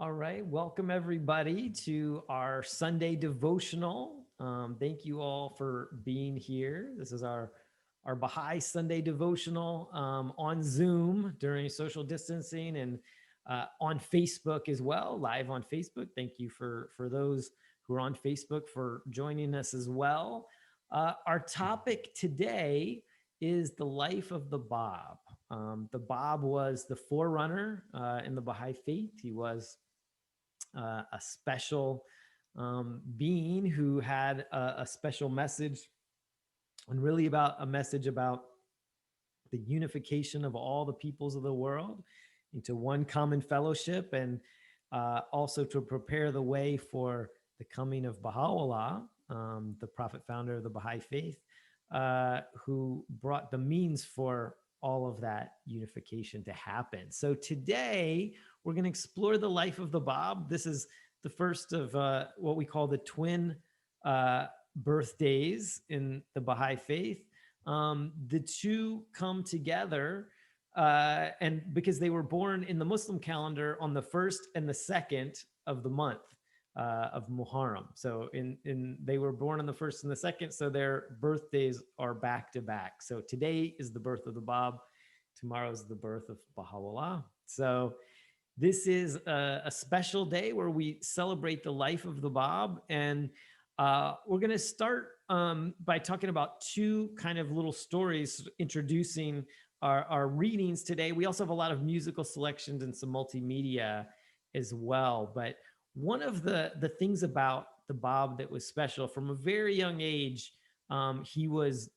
All right. Welcome, everybody, to our Sunday devotional. Thank you all for being here. This is our Bahá'í Sunday devotional on Zoom during social distancing and on Facebook as well, live on Facebook. Thank you for those who are on Facebook for joining us as well. Our topic today is the life of the Bab. The Bab was the forerunner in the Baha'i faith. He was a special being who had a special message, and really about a message about the unification of all the peoples of the world into one common fellowship, and also to prepare the way for the coming of Baha'u'llah, the prophet founder of the Baha'i faith, who brought the means for all of that unification to happen. So today we're going to explore the life of the Bab. This is the first of what we call the twin birthdays in the Baha'i faith. The two come together, and because they were born in the Muslim calendar on the first and the second of the month of Muharram. So they were born on the first and the second, so their birthdays are back to back. So today is the birth of the Bab, tomorrow is the birth of Baha'u'llah. So this is a special day where we celebrate the life of the Bab, and we're going to start by talking about two kind of little stories introducing our readings today. We also have a lot of musical selections and some multimedia as well. But one of the things about the Bab that was special from a very young age, he was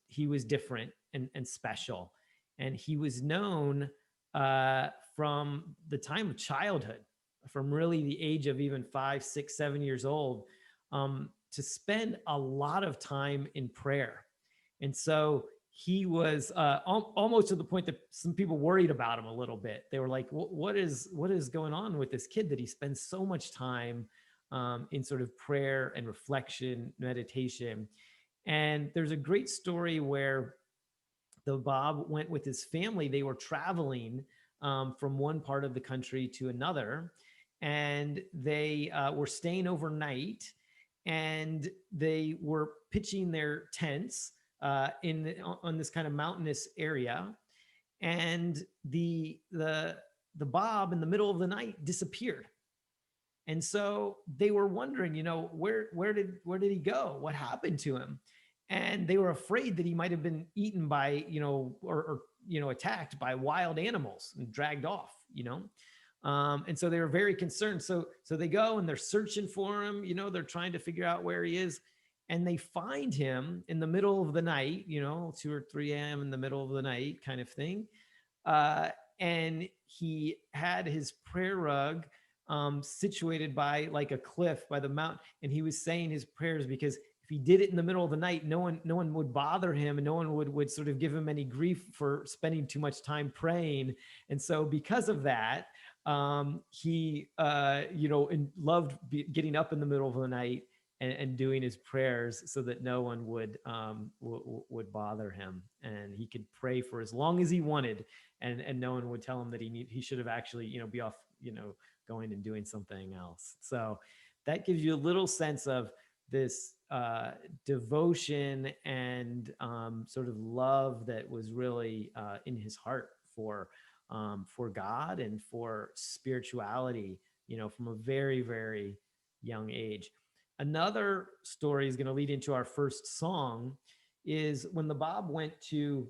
different and special, and he was known from the time of childhood, from really the age of even 5, 6, 7 years old, to spend a lot of time in prayer. And so he was almost to the point that some people worried about him a little bit. They were like, what is going on with this kid that he spends so much time in sort of prayer and reflection, meditation? And there's a great story where the Bab went with his family. They were traveling from one part of the country to another, and they were staying overnight, and they were pitching their tents on this kind of mountainous area, and the Bab in the middle of the night disappeared. And so they were wondering, where did he go? What happened to him? And they were afraid that he might have been eaten by, or attacked by wild animals and dragged off, and so they were very concerned. So they go and they're searching for him, they're trying to figure out where he is. And they find him in the middle of the night, 2 or 3 a.m. in the middle of the night kind of thing. And he had his prayer rug situated by like a cliff by the mountain. And he was saying his prayers because if he did it in the middle of the night, no one would bother him, and no one would sort of give him any grief for spending too much time praying. And so because of that, he loved getting up in the middle of the night and doing his prayers so that no one would bother him, and he could pray for as long as he wanted, and no one would tell him that he should have actually be off going and doing something else. So that gives you a little sense of this devotion and sort of love that was really in his heart for God and for spirituality, from a very, very young age. Another story is going to lead into our first song, is when the Bab went to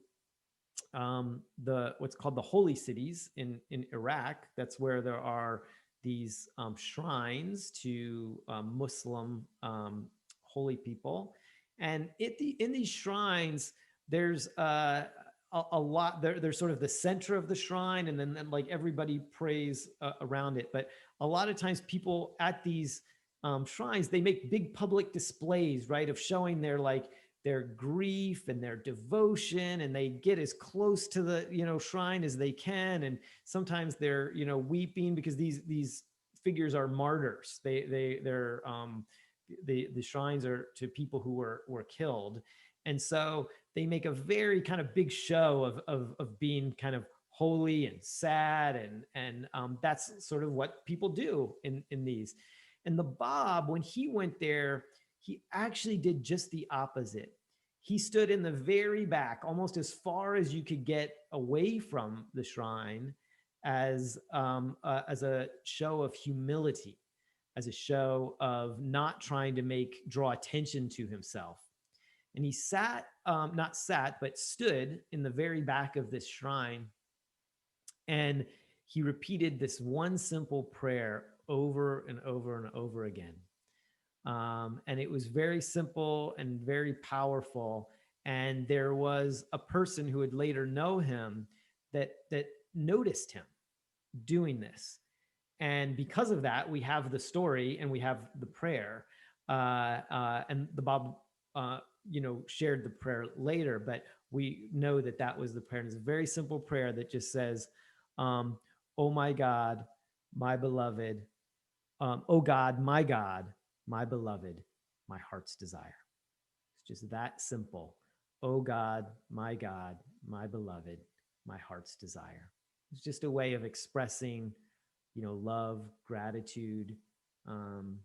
what's called the holy cities in Iraq. That's where there are these shrines to Muslim holy people. And in these shrines, there's a lot. There's sort of the center of the shrine, and then like everybody prays around it. But a lot of times people at these shrines, they make big public displays, right, of showing their grief and their devotion, and they get as close to the shrine as they can. And sometimes they're weeping because these figures are martyrs. They're the shrines are to people who were killed, and so they make a very kind of big show of being kind of holy and sad, and that's sort of what people do in these. And the Bab, when he went there, he actually did just the opposite. He stood in the very back, almost as far as you could get away from the shrine, as a show of humility, as a show of not trying to draw attention to himself. And he sat, not sat, but stood in the very back of this shrine. And he repeated this one simple prayer over and over and over again. And it was very simple and very powerful. And there was a person who would later know him that noticed him doing this. And because of that, we have the story and we have the prayer. And the Bab, shared the prayer later, but we know that was the prayer. And it's a very simple prayer that just says, "Oh my God, my beloved, oh God, my beloved, my heart's desire." It's just that simple. Oh God, my beloved, my heart's desire. It's just a way of expressing, love, gratitude, and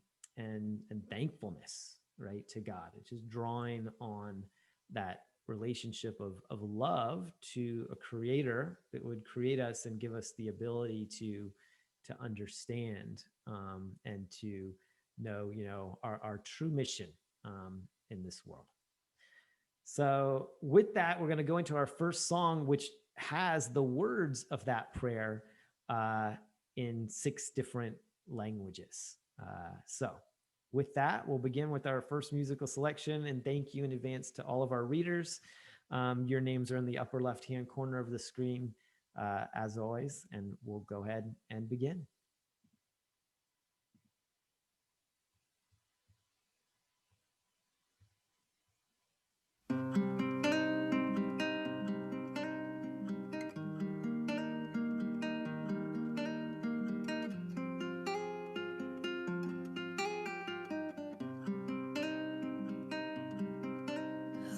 thankfulness, right, to God. It's just drawing on that relationship of love to a creator that would create us and give us the ability to understand and to know, our true mission in this world. So with that, we're going to go into our first song, which has the words of that prayer in 6 different languages. So with that, we'll begin with our first musical selection, and thank you in advance to all of our readers. Your names are in the upper left-hand corner of the screen, as always, and we'll go ahead and begin.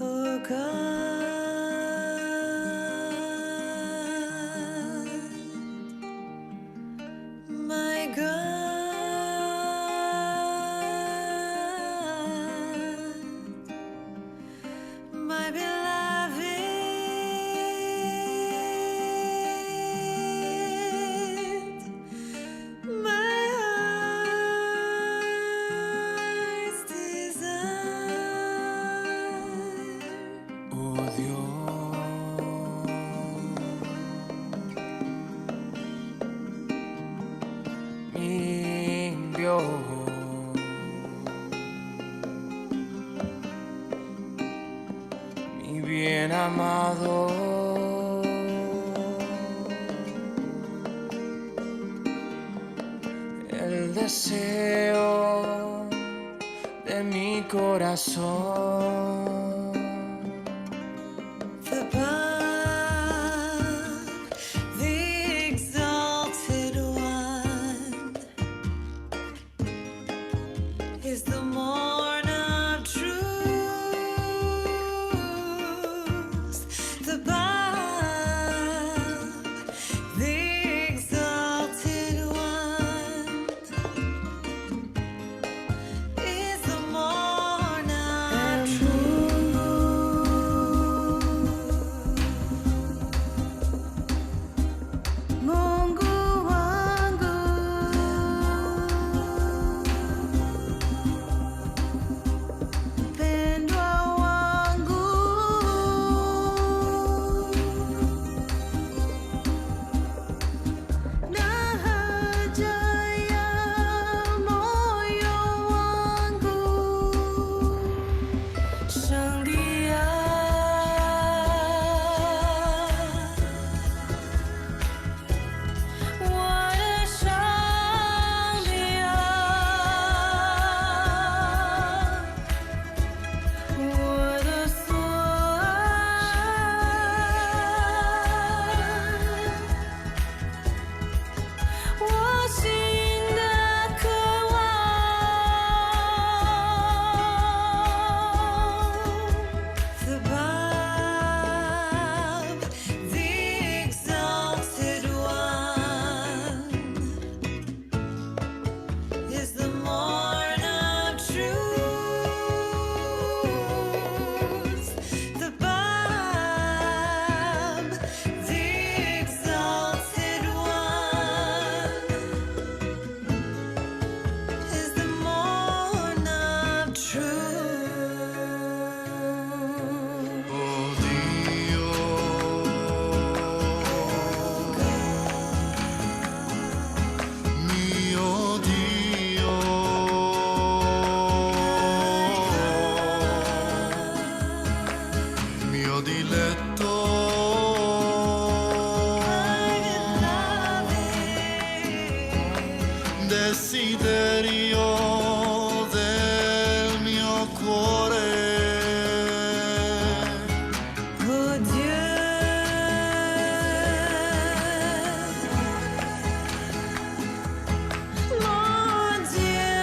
Oh God, my God, my beloved, my heart's desire. Oh Dios, mi Dios, mi bien amado, el deseo de mi corazón. The Bab, the exalted one, is the morn of truth. The Bab, the exalted one, is the morn of truth. desiderio del mio cuore. Oh Dieu, mon Dieu,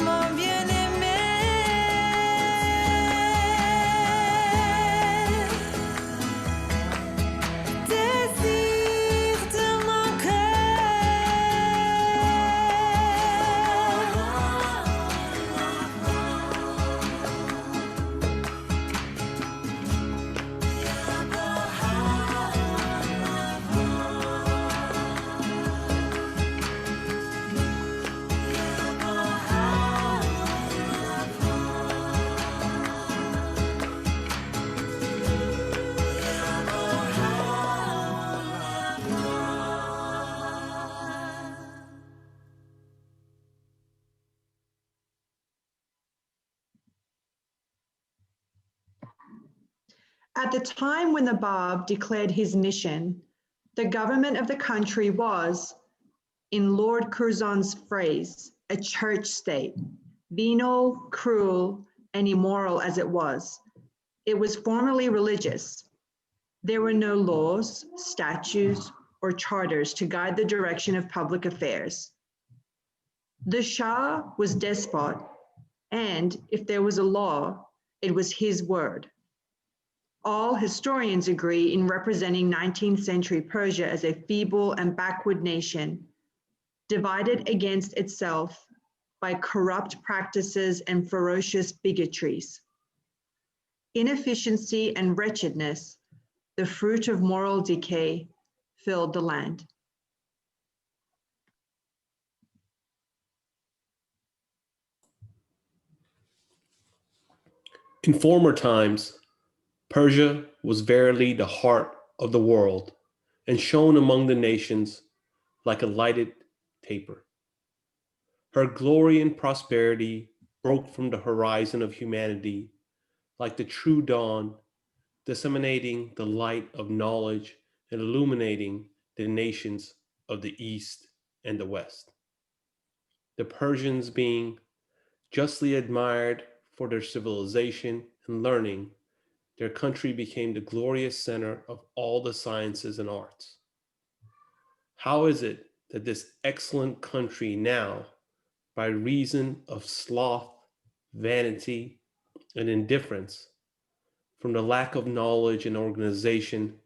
mon bien-aimé, désir de mon At the time when the Bab declared his mission, the government of the country was, in Lord Curzon's phrase, a church state, venal, cruel, and immoral as it was. It was formally religious. There were no laws, statutes, or charters to guide the direction of public affairs. The Shah was despot, and if there was a law, it was his word. All historians agree in representing 19th century Persia as a feeble and backward nation, divided against itself by corrupt practices and ferocious bigotries. Inefficiency and wretchedness, the fruit of moral decay, filled the land. In former times, Persia was verily the heart of the world and shone among the nations like a lighted taper. Her glory and prosperity broke from the horizon of humanity like the true dawn, disseminating the light of knowledge and illuminating the nations of the East and the West. The Persians being justly admired for their civilization and learning, their country became the glorious center of all the sciences and arts. How is it that this excellent country now, by reason of sloth, vanity, and indifference, from the lack of knowledge and organization,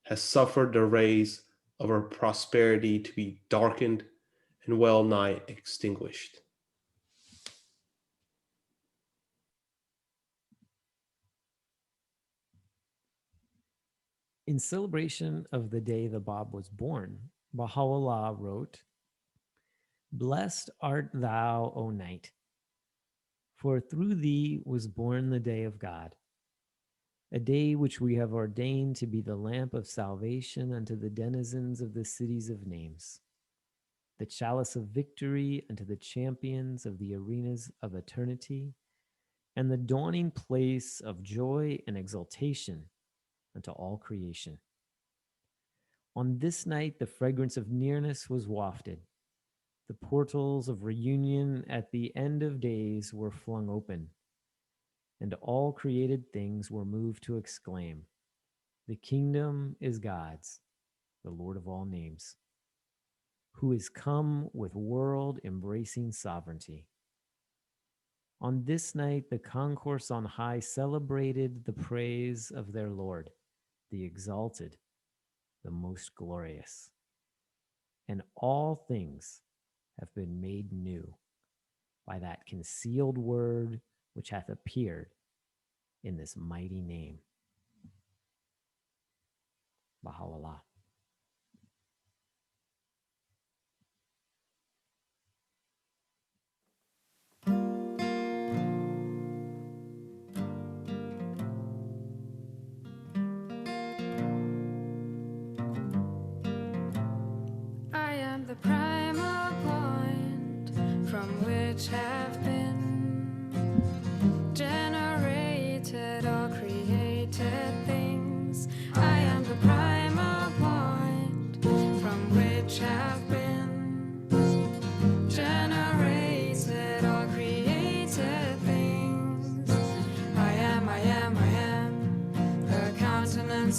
has suffered the rays of her prosperity to be darkened and well nigh extinguished? In celebration of the day the Bab was born, Baha'u'llah wrote, "Blessed art thou, O night, for through thee was born the day of God, a day which we have ordained to be the lamp of salvation unto the denizens of the cities of names, the chalice of victory unto the champions of the arenas of eternity, and the dawning place of joy and exultation unto all creation. On this night, the fragrance of nearness was wafted. The portals of reunion at the end of days were flung open, and all created things were moved to exclaim, the kingdom is God's, the Lord of all names, who is come with world-embracing sovereignty. On this night, the concourse on high celebrated the praise of their Lord, the exalted, the most glorious. And all things have been made new by that concealed word which hath appeared in this mighty name." Baha'u'llah. I am the primal point from which have been generated or created things. I am the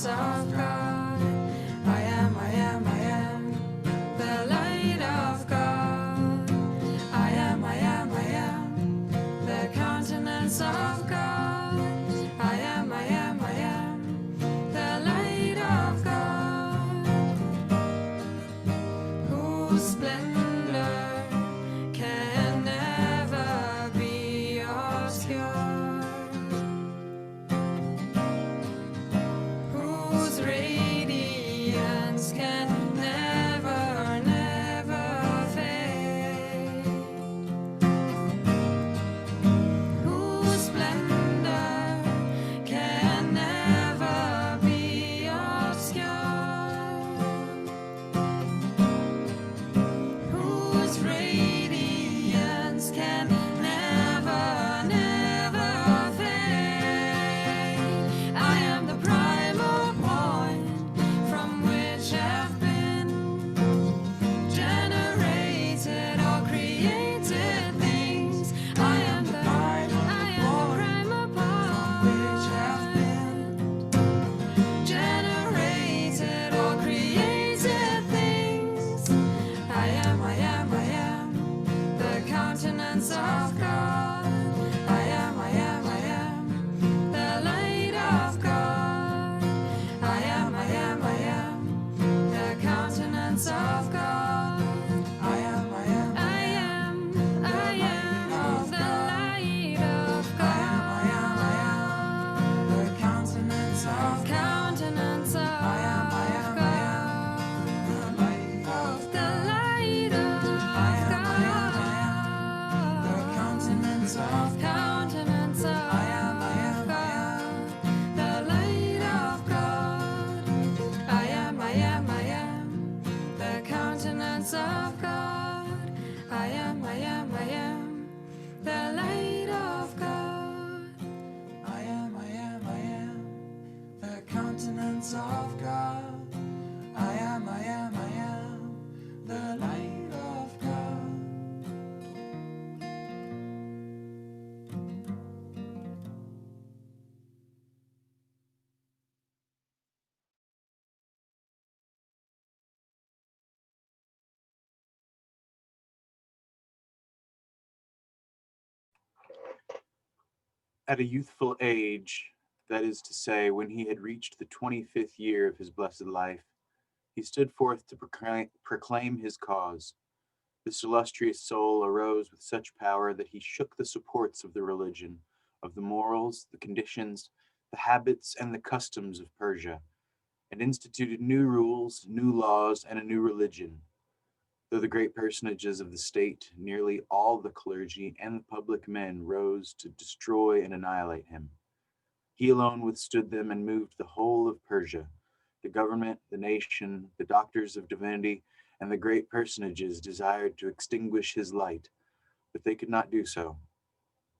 countenance of God. I am, I am, I am the light of God. I am, I am, I am the countenance of God. I am, I am, I am the light of God, whose splendor can never be obscured, whose radiance can never, never fade, whose splendor can never be obscured, whose radiance can never, never fade. I am the primal point from which have been generated or created things. I am the primal point which have been generated or created things. I am, I am, I am the countenance of God. I am, I am, I am the light of God. I am, I am, I am the countenance of God. I am, I am, I am, I am the light of God. I am, I am the countenance of God. I am, I am, I am the light of God. I am, I am, I am the countenance of God. I am, I am, I am the light of God. I am, I am, I am the countenance of God. I am, I am, I am the light of God. I am, I am, I am the countenance of God. I am, I am, I am the light of God. At a youthful age, that is to say, when he had reached the 25th year of his blessed life, he stood forth to proclaim his cause. This illustrious soul arose with such power that he shook the supports of the religion, of the morals, the conditions, the habits, and the customs of Persia, and instituted new rules, new laws, and a new religion. Though the great personages of the state, nearly all the clergy, and the public men rose to destroy and annihilate him, he alone withstood them and moved the whole of Persia. The government, the nation, the doctors of divinity, and the great personages desired to extinguish his light, but they could not do so.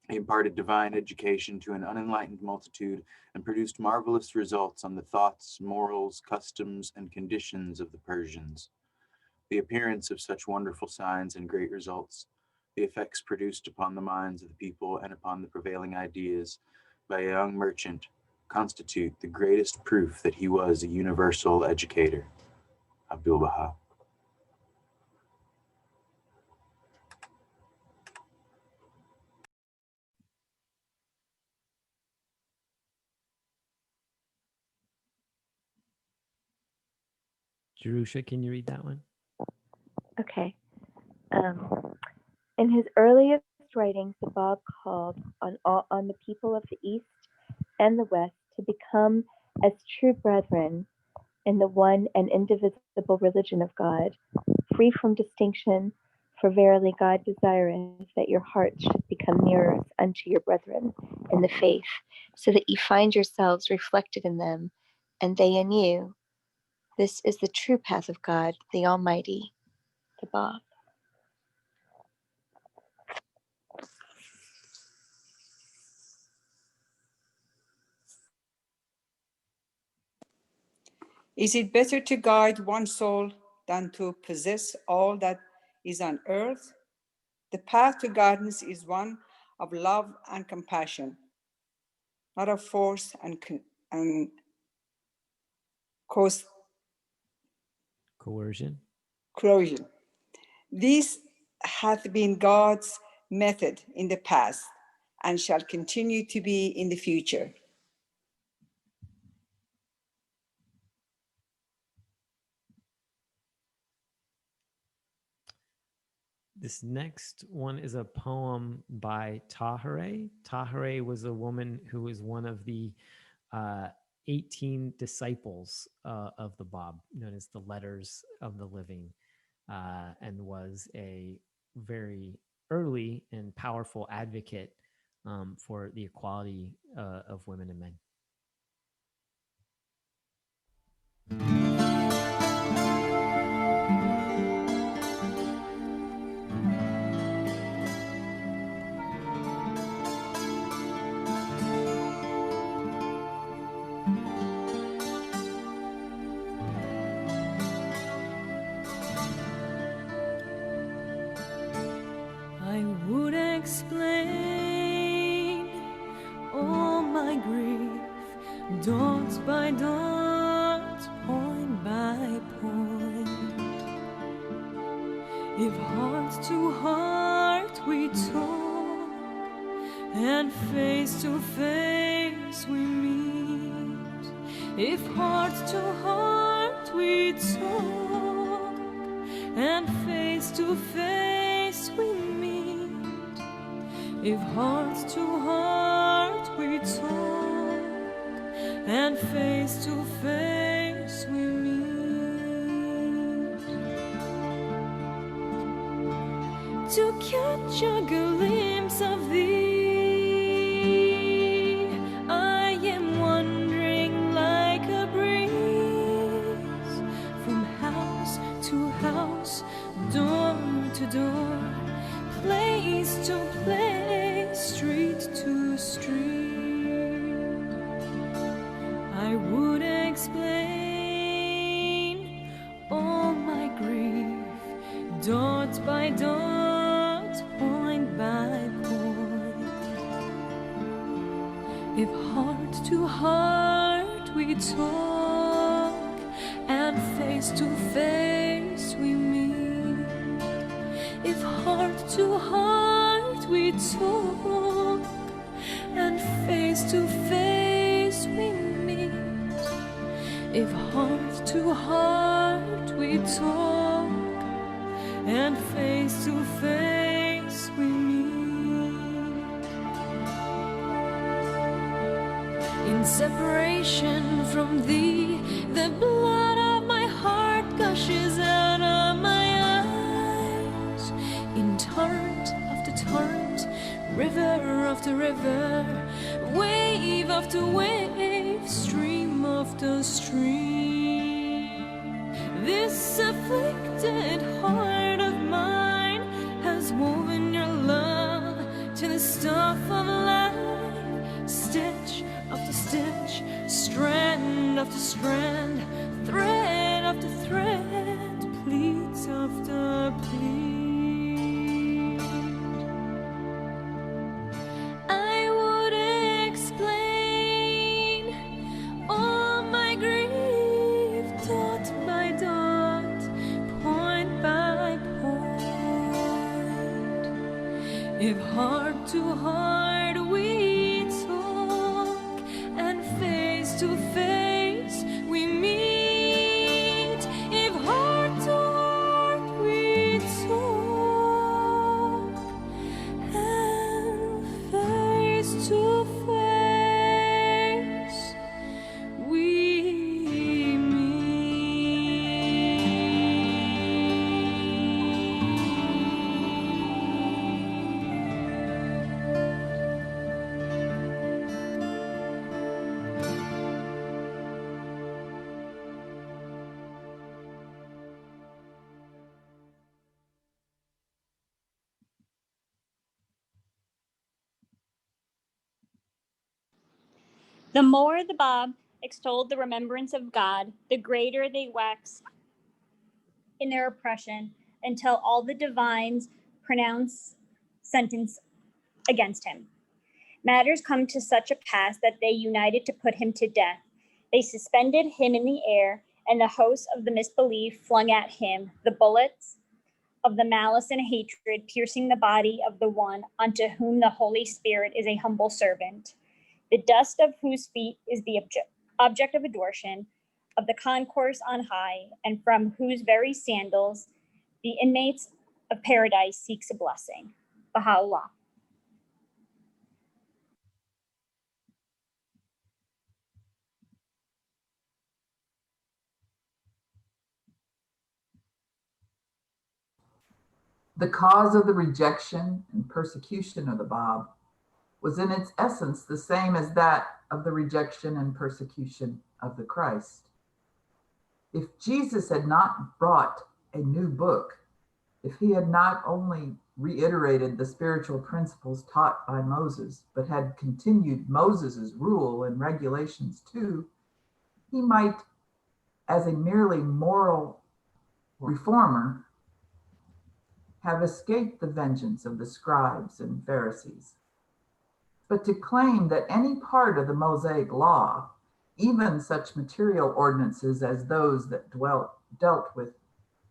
He imparted divine education to an unenlightened multitude and produced marvelous results on the thoughts, morals, customs, and conditions of the Persians. The appearance of such wonderful signs and great results, the effects produced upon the minds of the people and upon the prevailing ideas by a young merchant, constitute the greatest proof that he was a universal educator. Abdul Baha. Jerusha, can you read that one? Okay. In his earliest writings, the Bab called on the people of the East and the West to become as true brethren in the one and indivisible religion of God, free from distinction, for verily God desireth that your hearts should become nearer unto your brethren in the faith, so that ye find yourselves reflected in them, and they in you. This is the true path of God, the Almighty, the Bab. Is it better to guide one soul than to possess all that is on earth? The path to guidance is one of love and compassion, not of force and Coercion. coercion. This hath been God's method in the past and shall continue to be in the future. This next one is a poem by Tahereh. Tahereh was a woman who was one of the 18 disciples of the Bab, known as the Letters of the Living, and was a very early and powerful advocate for the equality of women and men. I would explain all my grief, dot by dot, point by point. If heart to heart we talk, and face to face we meet. If heart to heart we talk, and face to face we meet. If heart to heart we talk, and face to face we meet. To catch a glimpse of thee, I am wandering like a breeze, from house to house, door to door, place to place, street to street. I would explain all my grief, dot by dot, point by point. If heart to heart we talk, and face to face we meet. If heart to heart we talk, and face to face we meet. If heart to heart we talk, and face to face we meet. In separation from thee, the blood of my heart gushes out of my eyes. In torrent after torrent, river after river, wave after wave, stream after stream. This afflicted heart of mine has woven your love to the stuff of life, stitch after stitch, strand after strand, thread after thread, pleat after pleat. I would explain all my grief, dot by dot, point by point. If heart to heart we talk, and face to face we meet. If heart to heart we talk, and face to face we The more the Bab extolled the remembrance of God, the greater they waxed in their oppression, until all the divines pronounce sentence against him. Matters come to such a pass that they united to put him to death. They suspended him in the air, and the hosts of the misbelief flung at him the bullets of the malice and hatred, piercing the body of the one unto whom the Holy Spirit is a humble servant, the dust of whose feet is the object of adoration of the concourse on high, and from whose very sandals the inmates of paradise seeks a blessing. Baha'u'llah. The cause of the rejection and persecution of the Bab was in its essence the same as that of the rejection and persecution of the Christ. If Jesus had not brought a new book, if he had not only reiterated the spiritual principles taught by Moses, but had continued Moses's rule and regulations too, he might, as a merely moral reformer, have escaped the vengeance of the scribes and Pharisees. But to claim that any part of the Mosaic law, even such material ordinances as those that dealt with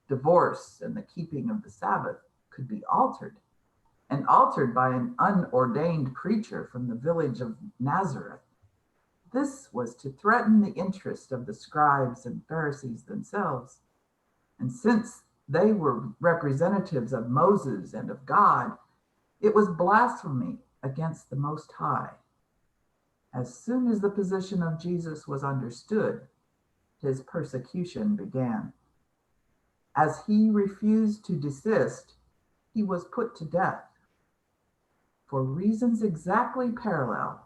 divorce and the keeping of the Sabbath, could be altered, and altered by an unordained preacher from the village of Nazareth, this was to threaten the interest of the scribes and Pharisees themselves. And since they were representatives of Moses and of God, it was blasphemy against the Most High. As soon as the position of Jesus was understood, his persecution began. As he refused to desist, he was put to death. For reasons exactly parallel,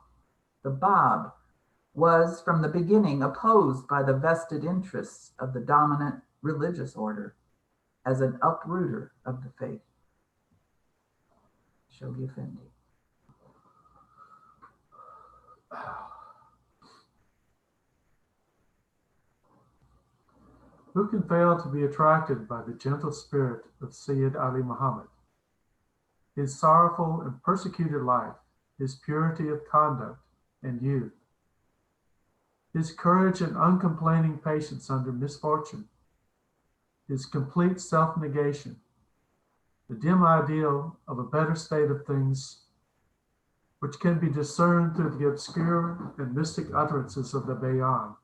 the Bab was from the beginning opposed by the vested interests of the dominant religious order as an uprooter of the faith. Shoghi Effendi. Who can fail to be attracted by the gentle spirit of Sayyid Ali Muhammad? His sorrowful and persecuted life, his purity of conduct and youth, his courage and uncomplaining patience under misfortune, his complete self-negation, the dim ideal of a better state of things which can be discerned through the obscure and mystic utterances of the Bahá'í,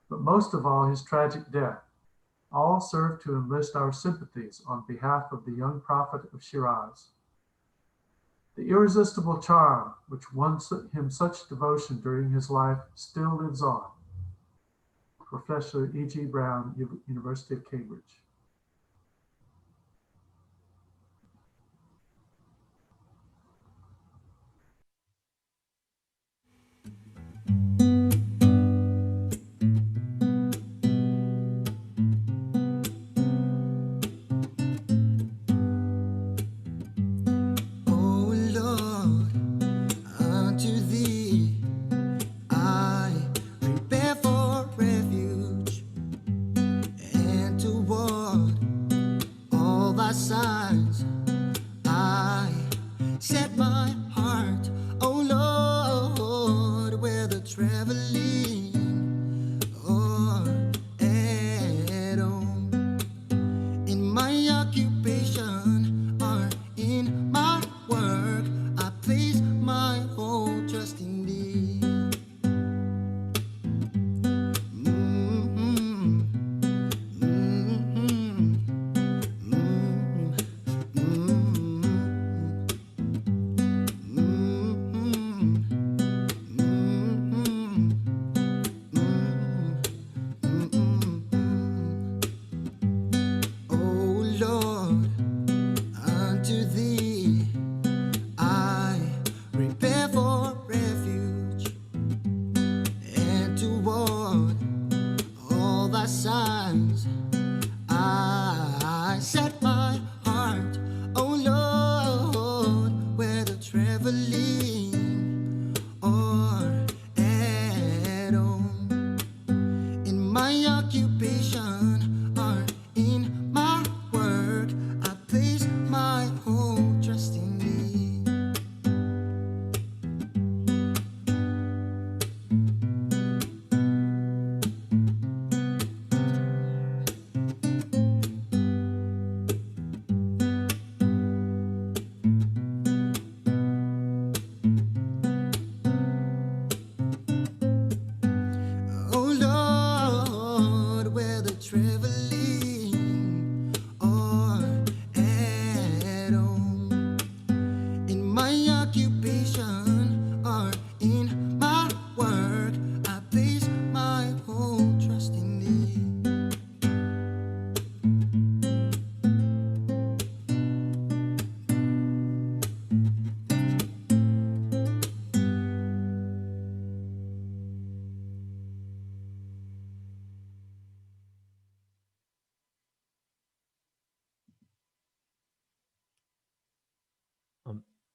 but most of all his tragic death, all serve to enlist our sympathies on behalf of the young prophet of Shiraz. The irresistible charm which won him such devotion during his life still lives on. Professor E.G. Brown, University of Cambridge. Oh Lord, unto thee I prepare for refuge, and toward all thy signs I set my heart. Oh Lord, whether traveling or at home, in my occupation or in my work, I place my whole trust in thee. Mm-hmm. Mm-hmm. Oh Lord, unto thee I prepare for refuge, and toward all thy signs I set my heart. Oh Lord, whether traveling or at home, in my occupation or in my work, I place my whole trust in thee.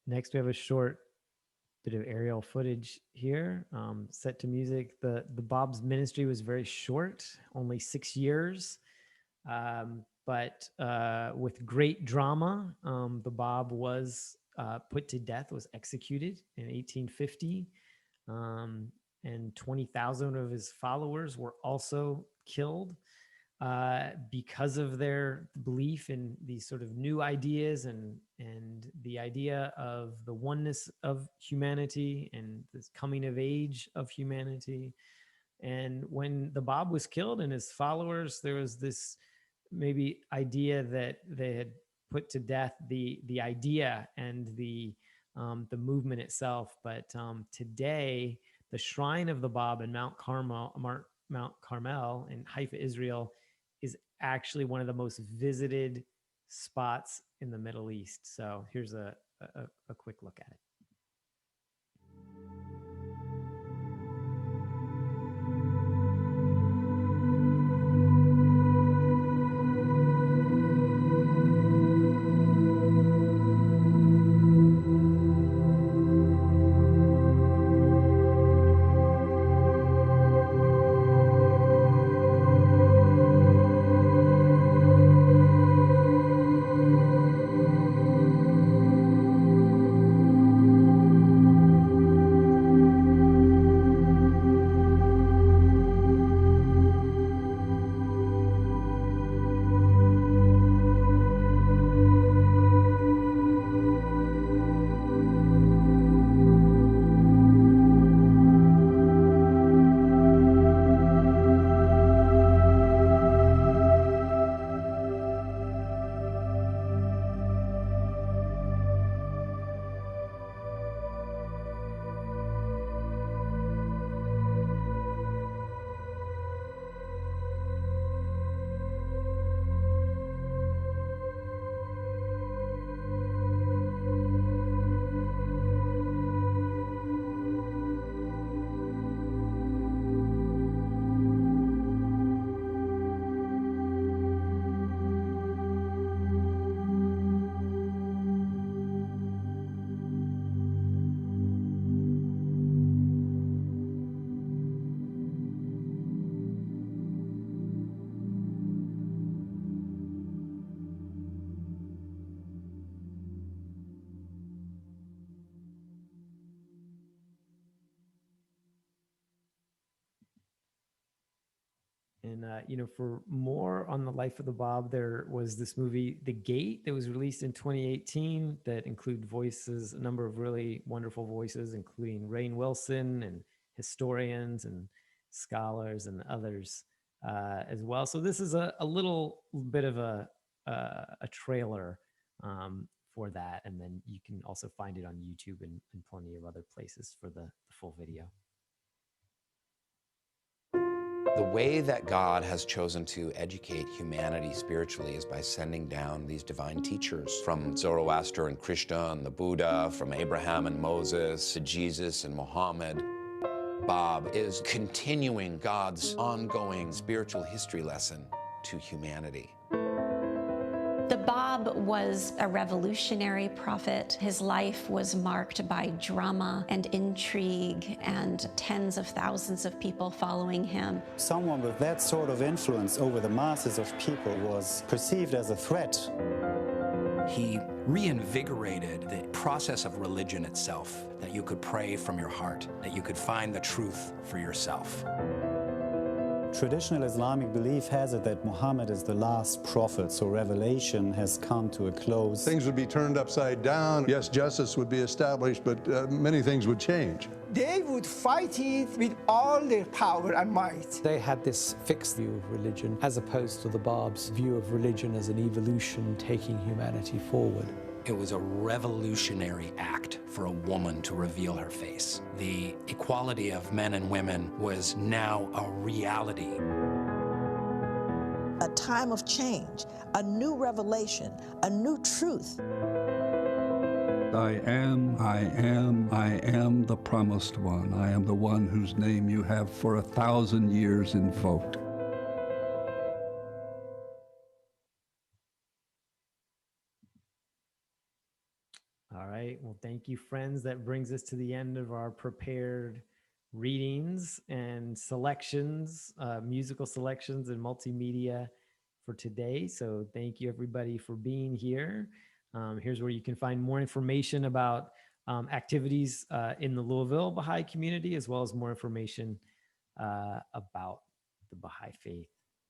Next, we have a short bit of aerial footage here, set to music. The Bob's ministry was very short, only 6 years, but with great drama. The Bob was put to death, was executed in 1850, and 20,000 of his followers were also killed because of their belief in these sort of new ideas and the idea of the oneness of humanity and this coming of age of humanity. And when the Bob was killed and his followers, there was this maybe idea that they had put to death the idea and the movement itself. But today, the shrine of the Bob in Mount Carmel in Haifa, Israel, is actually one of the most visited spots in the Middle East. So here's a quick look at it. And, for more on the life of the Bob, there was this movie, The Gate, that was released in 2018 that included voices, a number of really wonderful voices, including Rainn Wilson and historians and scholars and others as well. So this is a little bit of a trailer for that. And then you can also find it on YouTube and plenty of other places for the full video. The way that God has chosen to educate humanity spiritually is by sending down these divine teachers from Zoroaster and Krishna and the Buddha, from Abraham and Moses to Jesus and Muhammad. Bob is continuing God's ongoing spiritual history lesson to humanity. The Bob was a revolutionary prophet. His life was marked by drama and intrigue and tens of thousands of people following him. Someone with that sort of influence over the masses of people was perceived as a threat. He reinvigorated the process of religion itself, that you could pray from your heart, that you could find the truth for yourself. Traditional Islamic belief has it that Muhammad is the last prophet, so revelation has come to a close. Things would be turned upside down. Yes, justice would be established, but many things would change. They would fight it with all their power and might. They had this fixed view of religion, as opposed to the Bab's view of religion as an evolution taking humanity forward. It was a revolutionary act for a woman to reveal her face. The equality of men and women was now a reality. A time of change, a new revelation, a new truth. I am the promised one. I am the one whose name you have for 1,000 years invoked. All right. Well, thank you, friends. That brings us to the end of our prepared readings and selections, musical selections and multimedia for today. So thank you, everybody, for being here. Here's where you can find more information about activities in the Louisville Baha'i community, as well as more information about the Baha'i faith.